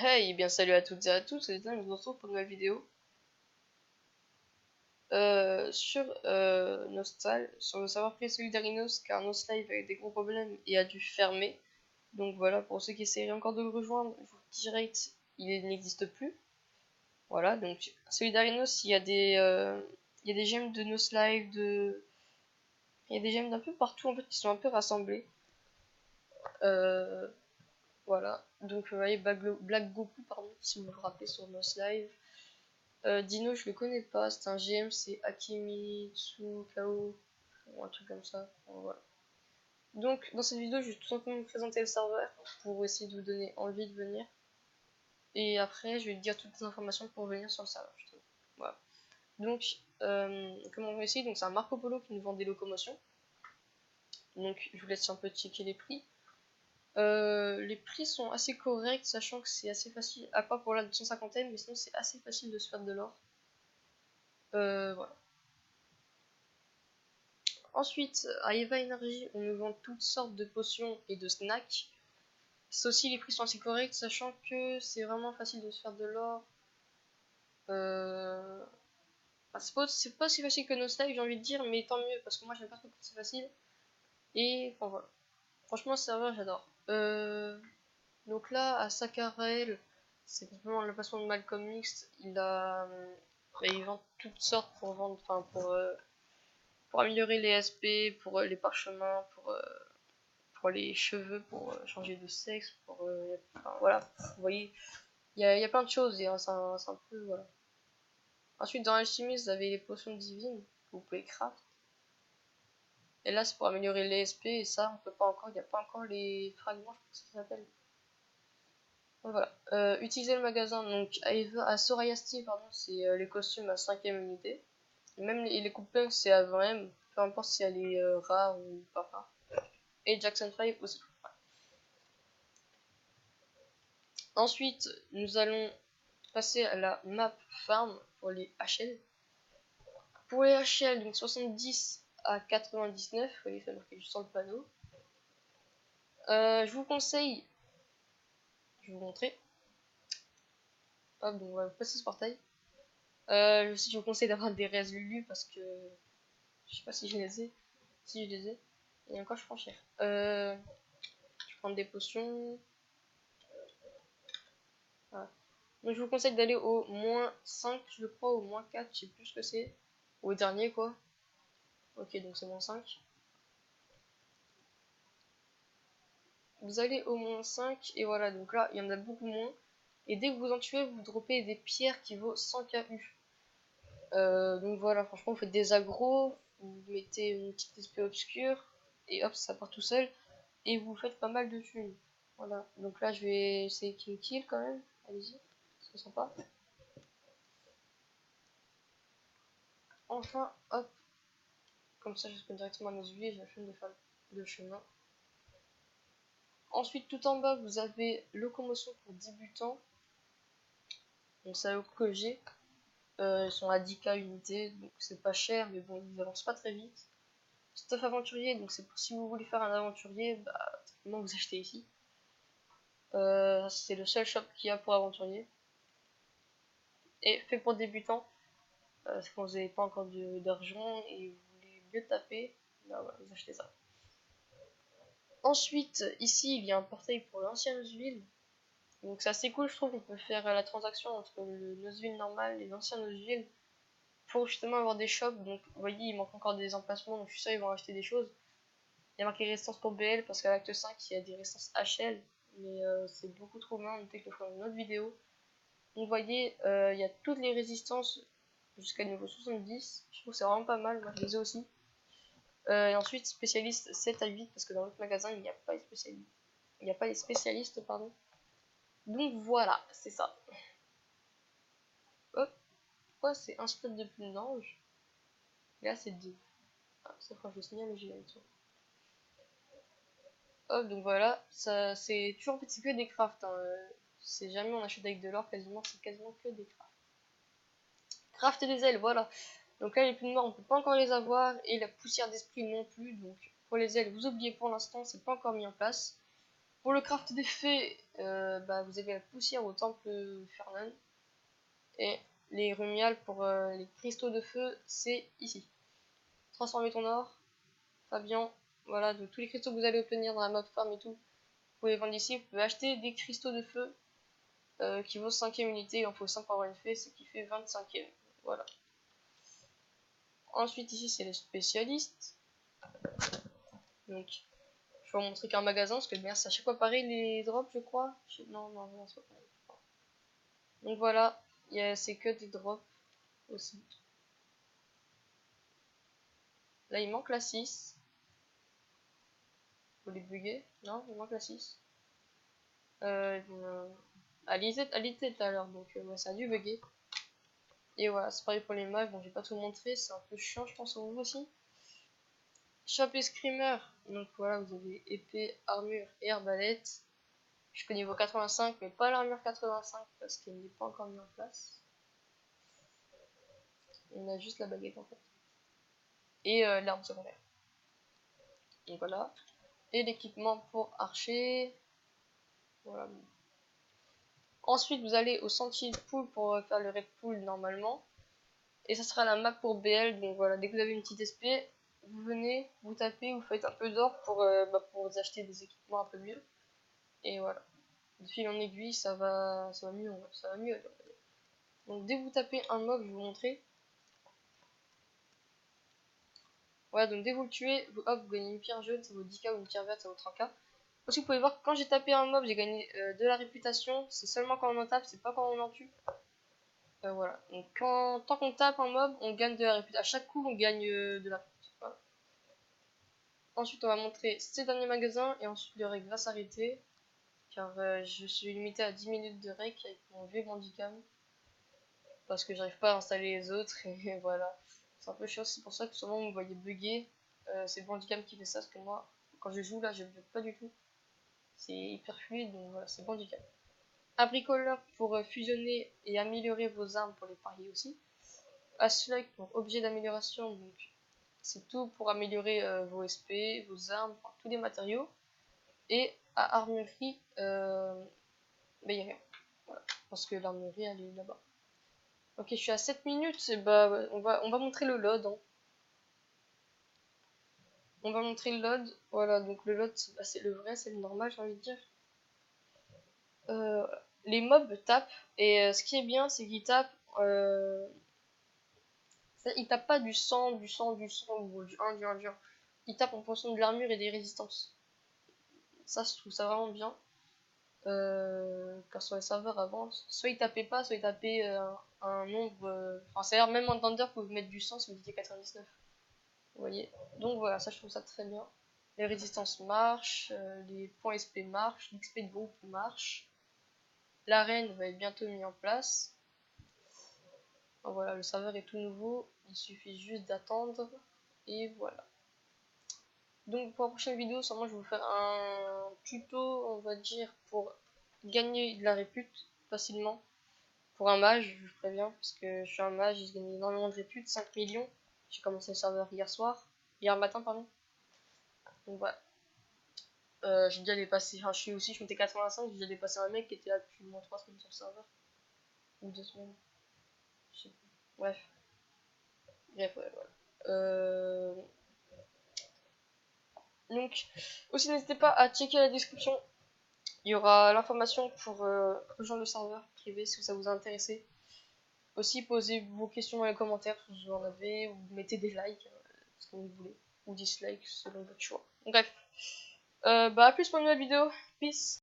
Hey, bien salut à toutes et à tous, et je vous retrouve pour une nouvelle vidéo sur Nostal, sur le savoir pris Solidarinos, car Nostlive a eu des gros problèmes et a dû fermer. Donc voilà, pour ceux qui essaieraient encore de le rejoindre, je vous direct, il n'existe plus. Voilà, donc Solidarinos, il y a des gemmes de Nostlive, il y a des gemmes d'un peu partout en fait qui sont un peu rassemblées. Voilà, donc vous voyez Black Goku, pardon, si vous vous rappelez sur Nostlive. Dino, je le connais pas, c'est un GM, c'est Akimitsu Kao, ou un truc comme ça. Voilà. Donc, dans cette vidéo, je vais tout simplement vous présenter le serveur pour essayer de vous donner envie de venir. Et après, je vais dire toutes les informations pour venir sur le serveur. Justement. Voilà. Donc, comment on va essayer? Donc, c'est un Marco Polo qui nous vend des locomotions. Donc, je vous laisse un peu checker les prix. Les prix sont assez corrects, sachant que c'est assez facile, à part pour la 250, mais sinon c'est assez facile de se faire de l'or. Voilà. Ensuite, à Eva Energy, on nous vend toutes sortes de potions et de snacks. Ceci, les prix sont assez corrects, sachant que c'est vraiment facile de se faire de l'or. C'est pas si facile que nos snacks, j'ai envie de dire, mais tant mieux, parce que moi j'aime pas trop quand c'est facile. Et enfin voilà. Franchement, ce serveur, j'adore. Donc là, à Sakarael, c'est vraiment le placement de Malcolm Mixte. Il vend toutes sortes pour vendre, enfin pour améliorer les SP, pour les parchemins, pour les cheveux, pour changer de sexe, enfin, voilà, vous voyez, il y a plein de choses, et hein, c'est un peu, voilà. Ensuite, dans Alchimiste, vous avez les potions divines, que vous pouvez craft. Et là, c'est pour améliorer les SP, et ça, on peut pas encore, il n'y a pas encore les fragments, je pense qu'ils s'appellent. Donc voilà. Utiliser le magasin, donc à Soraya Steel, pardon, c'est les costumes à 5ème unité. Même les coupes c'est à 20ème, peu importe si elle est rare ou pas rare. Et Jackson 5 aussi. Ensuite, nous allons passer à la map farm pour les HL. Pour les HL, donc 70 à 99, vous voyez, ça marqué juste sur le panneau. Je vous conseille, je vais vous montrer. Hop, donc on va passer ce portail. Je vous conseille d'avoir des res Lulu parce que je sais pas si je les ai. Si je les ai, et encore je prends cher. Je vais prendre des potions. Voilà. Donc je vous conseille d'aller au moins 5, je crois, au moins 4, je sais plus ce que c'est. Au dernier quoi. Ok, donc c'est moins 5. Vous allez au moins 5, et voilà, donc là, il y en a beaucoup moins. Et dès que vous en tuez, vous droppez des pierres qui vaut 100 KU. Donc voilà, franchement, vous faites des agros, vous mettez une petite SP obscure, et hop, ça part tout seul. Et vous faites pas mal de thunes. Voilà, donc là, je vais essayer kill quand même. Allez-y, c'est sympa. Enfin, hop, comme ça, je spawn directement à nos huiles, j'ai la flemme de faire le chemin. Ensuite, tout en bas, vous avez locomotion pour débutants. Donc, c'est le que j'ai. Ils sont à 10K unité, donc c'est pas cher, mais bon, ils avancent pas très vite. Stuff aventurier, donc c'est pour si vous voulez faire un aventurier, bah, simplement vous achetez ici. C'est le seul shop qu'il y a pour aventurier. Et fait pour débutants, c'est quand vous n'avez pas encore d'argent et vous voulez mieux taper, bah voilà, vous achetez ça. Ensuite, ici, il y a un portail pour l'ancienne ville. Donc c'est assez cool, je trouve, on peut faire la transaction entre le Nosville normal et l'ancien Nosville pour justement avoir des shops. Donc vous voyez, il manque encore des emplacements, donc je suis sûr qu'ils vont acheter des choses. Il y a marqué résistance pour BL parce qu'à l'acte 5, il y a des résistances HL, mais c'est beaucoup trop loin, notez que je ferai une autre vidéo. Donc vous voyez, il y a toutes les résistances jusqu'à niveau 70, je trouve que c'est vraiment pas mal, moi je les ai aussi. Et ensuite, spécialiste 7 à 8, parce que dans l'autre magasin, il n'y a pas les spécialistes. Il n'y a pas les spécialistes, pardon. Donc voilà, c'est ça. Hop, pourquoi c'est un spot de plus d'ange? Là, c'est 2. Ah, ça fera je signale, j'ai avec ça. Hop, donc voilà, ça c'est toujours en fait, c'est que des crafts. Hein. C'est jamais on achète avec de l'or, quasiment, c'est quasiment que des crafts. Craft des ailes, voilà. Donc là, les plumes noires, on peut pas encore les avoir, et la poussière d'esprit non plus. Donc pour les ailes, vous oubliez pour l'instant, c'est pas encore mis en place. Pour le craft des fées, bah, vous avez la poussière au temple Fernan. Et les rumiales pour les cristaux de feu, c'est ici. Transformer ton or, Fabien. Voilà, de tous les cristaux que vous allez obtenir dans la mob farm et tout, vous pouvez vendre ici. Vous pouvez acheter des cristaux de feu qui vaut 5ème unité. Il en faut 5 pour avoir une fée, ce qui fait 25ème. Voilà. Ensuite, ici, c'est les spécialistes. Donc, je vais vous montrer qu'un magasin, parce que bien, c'est à chaque fois pareil les drops, je crois. Non, c'est pas pareil. Donc voilà, c'est que des drops aussi. Là, il manque la 6. Faut les bugger. Non, il manque la 6. Elle était tout à l'heure, donc ouais, ça a dû bugger. Et voilà, c'est pareil pour les mages. Bon, j'ai pas tout montré, c'est un peu chiant, je pense, pour vous aussi. Chapeau screamer. Donc voilà, vous avez épée, armure et arbalète. Je suis niveau 85, mais pas l'armure 85 parce qu'elle n'est pas encore mise en place. On a juste la baguette en fait. Et l'arme secondaire. Donc voilà. Et l'équipement pour archer. Voilà. Ensuite, vous allez au sentier de pool pour faire le red pool normalement. Et ça sera la map pour BL. Donc voilà, dès que vous avez une petite SP, vous venez, vous tapez, vous faites un peu d'or pour vous acheter des équipements un peu mieux. Et voilà. De fil en aiguille, ça va mieux. Ça va mieux. Donc dès que vous tapez un mob, je vais vous montrer. Voilà, donc dès que vous le tuez, hop, vous gagnez une pierre jaune, ça vaut 10k, ou une pierre verte, ça vaut 30k. Aussi, vous pouvez voir que quand j'ai tapé un mob, j'ai gagné de la réputation. C'est seulement quand on en tape, c'est pas quand on en tue. Voilà, donc tant qu'on tape un mob, on gagne de la réputation. À chaque coup, on gagne de la réputation. Voilà. Ensuite, on va montrer ces derniers magasins et ensuite le rec va s'arrêter. Car je suis limité à 10 minutes de rec avec mon vieux bandicam. Parce que j'arrive pas à installer les autres et voilà. C'est un peu chiant, c'est pour ça que souvent vous me voyez bugger. C'est le bandicam qui fait ça parce que moi, quand je joue là, je bug pas du tout. C'est hyper fluide, donc voilà, c'est bandicam. Un bricoleur pour fusionner et améliorer vos armes pour les parier aussi. Aslug pour objet d'amélioration, donc c'est tout pour améliorer vos SP, vos armes, enfin, tous les matériaux. Et à armurerie, bah y a rien. Voilà, parce que l'armurerie elle est là-bas. Ok, je suis à 7 minutes, et bah on va montrer le load. Hein. On va montrer le load. Voilà, donc le load c'est le vrai, c'est le normal, j'ai envie de dire. Les mobs tapent, et ce qui est bien, c'est qu'ils tapent. Ils tapent pas du 100, ou du 1, du 1, du 1. Ils tapent en fonction de l'armure et des résistances. Ça, je trouve ça vraiment bien. Car sur les serveurs avant, soit ils tapaient pas, soit ils tapaient un nombre. Enfin, c'est-à-dire même en Thunder, vous pouvez mettre du 100 si vous étiez 99. Vous voyez. Donc voilà, ça je trouve ça très bien. Les résistances marchent, les points SP marchent, l'XP de groupe marche. L'arène va être bientôt mis en place. Donc voilà, le serveur est tout nouveau, il suffit juste d'attendre. Et voilà. Donc pour la prochaine vidéo, sûrement je vais vous faire un tuto, on va dire, pour gagner de la répute facilement. Pour un mage, je vous préviens, parce que je suis un mage, j'ai gagné énormément de répute, 5 millions. J'ai commencé le serveur hier matin, pardon. Donc voilà. J'ai déjà dépassé, enfin je suis aussi, je mettais 85, j'ai déjà dépassé un mec qui était là depuis au moins 3 semaines sur le serveur. Ou 2 semaines. Je sais plus. Bref. Bref, ouais, voilà. Donc, aussi n'hésitez pas à checker la description. Il y aura l'information pour rejoindre le serveur privé si ça vous a intéressé. Aussi, posez vos questions dans les commentaires si vous en avez, ou mettez des likes, ce que vous voulez, ou dislikes selon votre choix. Bref, à plus pour une nouvelle vidéo. Peace.